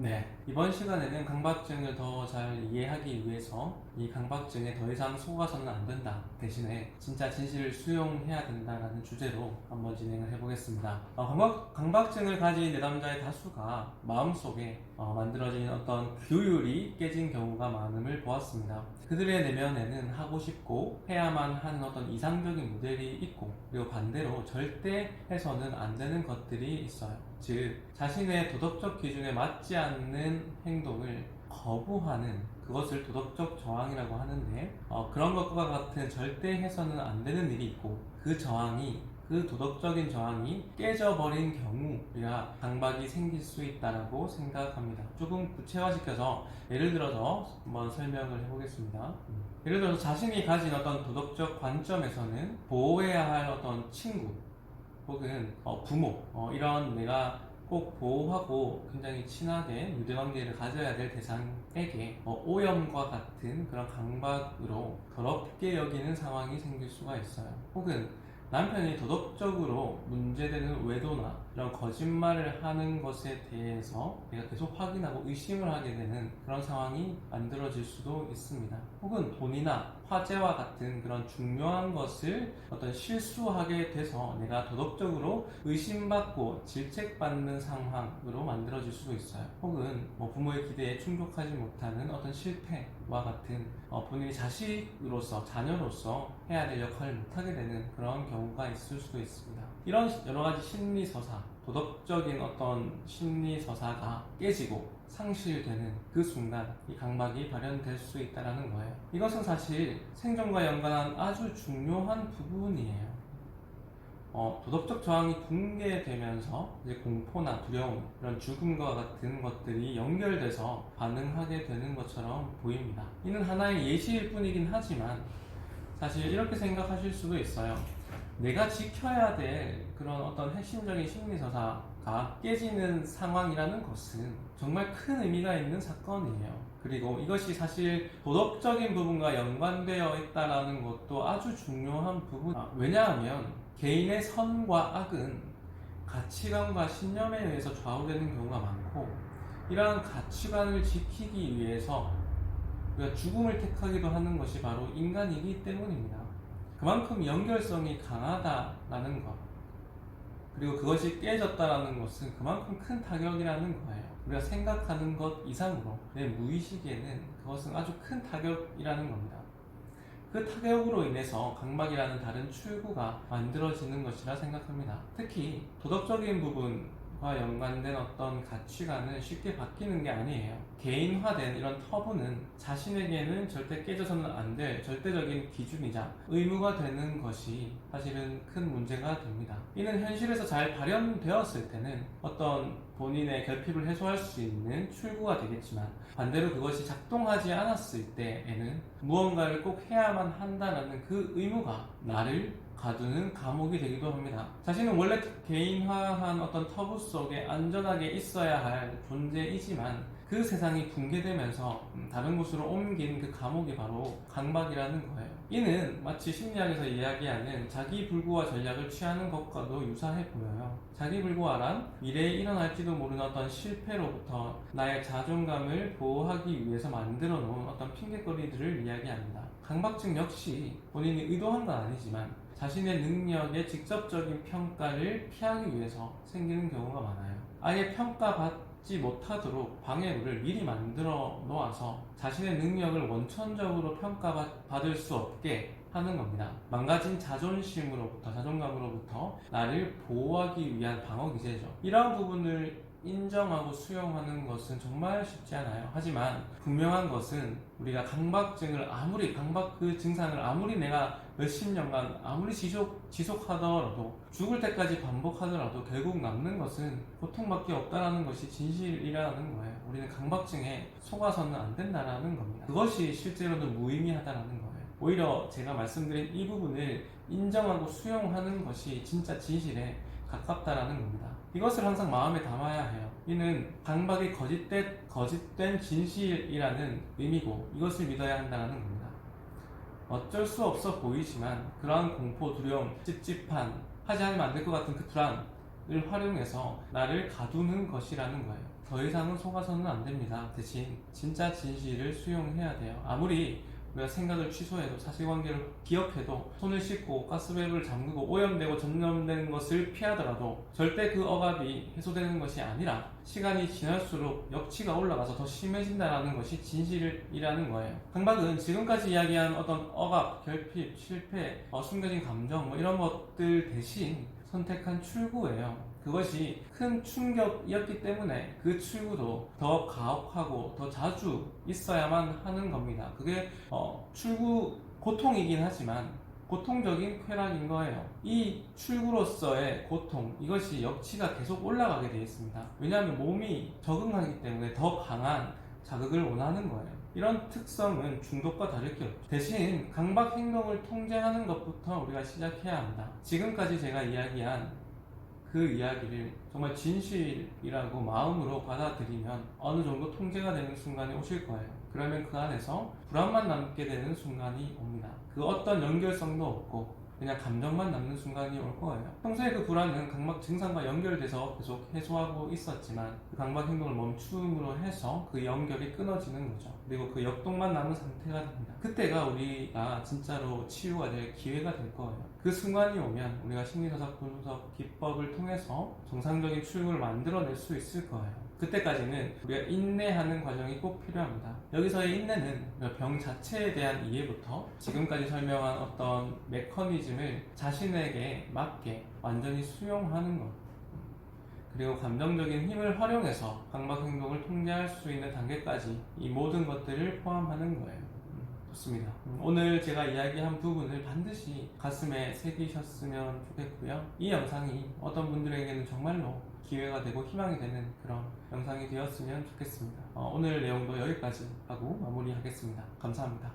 네, 이번 시간에는 강박증을 더 잘 이해하기 위해서 이 강박증에 더 이상 속아서는 안 된다 대신에 진짜 진실을 수용해야 된다라는 주제로 한번 진행을 해보겠습니다. 강박증을 가진 내담자의 다수가 마음속에 만들어진 어떤 규율이 깨진 경우가 많음을 보았습니다. 그들의 내면에는 하고 싶고 해야만 하는 어떤 이상적인 모델이 있고, 그리고 반대로 절대 해서는 안 되는 것들이 있어요. 즉, 자신의 도덕적 기준에 맞지 않는 행동을 거부하는, 그것을 도덕적 저항이라고 하는데, 그런 것과 같은 절대 해서는 안 되는 일이 있고, 그 도덕적인 저항이 깨져버린 경우 우리가 강박이 생길 수 있다고 생각합니다. 조금 구체화시켜서 예를 들어서 한번 설명을 해보겠습니다. 예를 들어서 자신이 가진 어떤 도덕적 관점에서는 보호해야 할 어떤 친구 혹은 부모, 이런 내가 꼭 보호하고 굉장히 친하게 유대관계를 가져야 될 대상에게 오염과 같은 그런 강박으로 더럽게 여기는 상황이 생길 수가 있어요. 혹은 남편이 도덕적으로 문제되는 외도나 이런 거짓말을 하는 것에 대해서 내가 계속 확인하고 의심을 하게 되는 그런 상황이 만들어질 수도 있습니다. 혹은 돈이나 화재와 같은 그런 중요한 것을 어떤 실수하게 돼서 내가 도덕적으로 의심받고 질책받는 상황으로 만들어질 수도 있어요. 혹은 부모의 기대에 충족하지 못하는 어떤 실패와 같은 본인이 자식으로서, 자녀로서 해야 될 역할을 못하게 되는 그런 경우가 있을 수도 있습니다. 이런 여러 가지 심리서사, 도덕적인 어떤 심리서사가 깨지고 상실되는 그 순간 이 강박이 발현될 수 있다는 거예요. 이것은 사실 생존과 연관한 아주 중요한 부분이에요. 도덕적 저항이 붕괴되면서 이제 공포나 두려움, 이런 죽음과 같은 것들이 연결돼서 반응하게 되는 것처럼 보입니다. 이는 하나의 예시일 뿐이긴 하지만 사실 이렇게 생각하실 수도 있어요. 내가 지켜야 될 그런 어떤 핵심적인 심리서사가 깨지는 상황이라는 것은 정말 큰 의미가 있는 사건이에요. 그리고 이것이 사실 도덕적인 부분과 연관되어 있다는 것도 아주 중요한 부분. 왜냐하면 개인의 선과 악은 가치관과 신념에 의해서 좌우되는 경우가 많고, 이러한 가치관을 지키기 위해서 우리가 죽음을 택하기도 하는 것이 바로 인간이기 때문입니다. 그만큼 연결성이 강하다라는 것, 그리고 그것이 깨졌다라는 것은 그만큼 큰 타격이라는 거예요. 우리가 생각하는 것 이상으로 내 무의식에는 그것은 아주 큰 타격이라는 겁니다. 그 타격으로 인해서 강박이라는 다른 출구가 만들어지는 것이라 생각합니다. 특히 도덕적인 부분과 연관된 어떤 가치관은 쉽게 바뀌는 게 아니에요. 개인화된 이런 터부는 자신에게는 절대 깨져서는 안 될 절대적인 기준이자 의무가 되는 것이 사실은 큰 문제가 됩니다. 이는 현실에서 잘 발현되었을 때는 어떤 본인의 결핍을 해소할 수 있는 출구가 되겠지만, 반대로 그것이 작동하지 않았을 때에는 무언가를 꼭 해야만 한다는 그 의무가 나를 가두는 감옥이 되기도 합니다. 자신은 원래 개인화한 어떤 터부 속에 안전하게 있어야 할 존재이지만 그 세상이 붕괴되면서 다른 곳으로 옮긴 그 감옥이 바로 강박이라는 거예요. 이는 마치 심리학에서 이야기하는 자기불구화 전략을 취하는 것과도 유사해 보여요. 자기불구화란 미래에 일어날지도 모르는 어떤 실패로부터 나의 자존감을 보호하기 위해서 만들어 놓은 어떤 핑계거리들을 이야기합니다. 강박증 역시 본인이 의도한 건 아니지만 자신의 능력의 직접적인 평가를 피하기 위해서 생기는 경우가 많아요. 아예 평가받지 못하도록 방해물을 미리 만들어 놓아서 자신의 능력을 원천적으로 평가받을 수 없게 하는 겁니다. 망가진 자존감으로부터 나를 보호하기 위한 방어기제죠. 이러한 부분을 인정하고 수용하는 것은 정말 쉽지 않아요. 하지만 분명한 것은 우리가 강박 그 증상을 아무리 내가 몇십 년간 아무리 지속하더라도, 죽을 때까지 반복하더라도 결국 남는 것은 고통밖에 없다라는 것이 진실이라는 거예요. 우리는 강박증에 속아서는 안 된다라는 겁니다. 그것이 실제로는 무의미하다라는 거예요. 오히려 제가 말씀드린 이 부분을 인정하고 수용하는 것이 진짜 진실에 가깝다라는 겁니다. 이것을 항상 마음에 담아야 해요. 이는 강박이 거짓된 진실이라는 의미고, 이것을 믿어야 한다는 겁니다. 어쩔 수 없어 보이지만 그러한 공포, 두려움, 찝찝한, 하지 않으면 안 될 것 같은 그 불안을 활용해서 나를 가두는 것이라는 거예요. 더 이상은 속아서는 안 됩니다. 대신 진짜 진실을 수용해야 돼요. 아무리 우리가 생각을 취소해도 사실관계를 기억해도 손을 씻고 가스밸브를 잠그고 오염되고 전염되는 것을 피하더라도 절대 그 억압이 해소되는 것이 아니라 시간이 지날수록 역치가 올라가서 더 심해진다는 것이 진실이라는 거예요. 강박은 지금까지 이야기한 어떤 억압, 결핍, 실패, 숨겨진 감정 이런 것들 대신 선택한 출구예요. 그것이 큰 충격이었기 때문에 그 출구도 더 가혹하고 더 자주 있어야만 하는 겁니다. 그게 출구 고통이긴 하지만 고통적인 쾌락인 거예요. 이 출구로서의 고통, 이것이 역치가 계속 올라가게 되어 있습니다. 왜냐하면 몸이 적응하기 때문에 더 강한 자극을 원하는 거예요. 이런 특성은 중독과 다를 게 없죠. 대신 강박 행동을 통제하는 것부터 우리가 시작해야 합니다. 지금까지 제가 이야기한 그 이야기를 정말 진실이라고 마음으로 받아들이면 어느 정도 통제가 되는 순간이 오실 거예요. 그러면 그 안에서 불안만 남게 되는 순간이 옵니다. 그 어떤 연결성도 없고 그냥 감정만 남는 순간이 올 거예요. 평소에 그 불안은 강박 증상과 연결돼서 계속 해소하고 있었지만 그 강박 행동을 멈춤으로 해서 그 연결이 끊어지는 거죠. 그리고 그 역동만 남은 상태가 됩니다. 그때가 우리가 진짜로 치유가 될 기회가 될 거예요. 그 순간이 오면 우리가 심리서적 분석 기법을 통해서 정상적인 출구를 만들어낼 수 있을 거예요. 그때까지는 우리가 인내하는 과정이 꼭 필요합니다. 여기서의 인내는 병 자체에 대한 이해부터 지금까지 설명한 어떤 메커니즘을 자신에게 맞게 완전히 수용하는 것, 그리고 감정적인 힘을 활용해서 강박 행동을 통제할 수 있는 단계까지 이 모든 것들을 포함하는 거예요. 좋습니다. 오늘 제가 이야기한 부분을 반드시 가슴에 새기셨으면 좋겠고요. 이 영상이 어떤 분들에게는 정말로 기회가 되고 희망이 되는 그런 영상이 되었으면 좋겠습니다. 오늘 내용도 여기까지 하고 마무리하겠습니다. 감사합니다.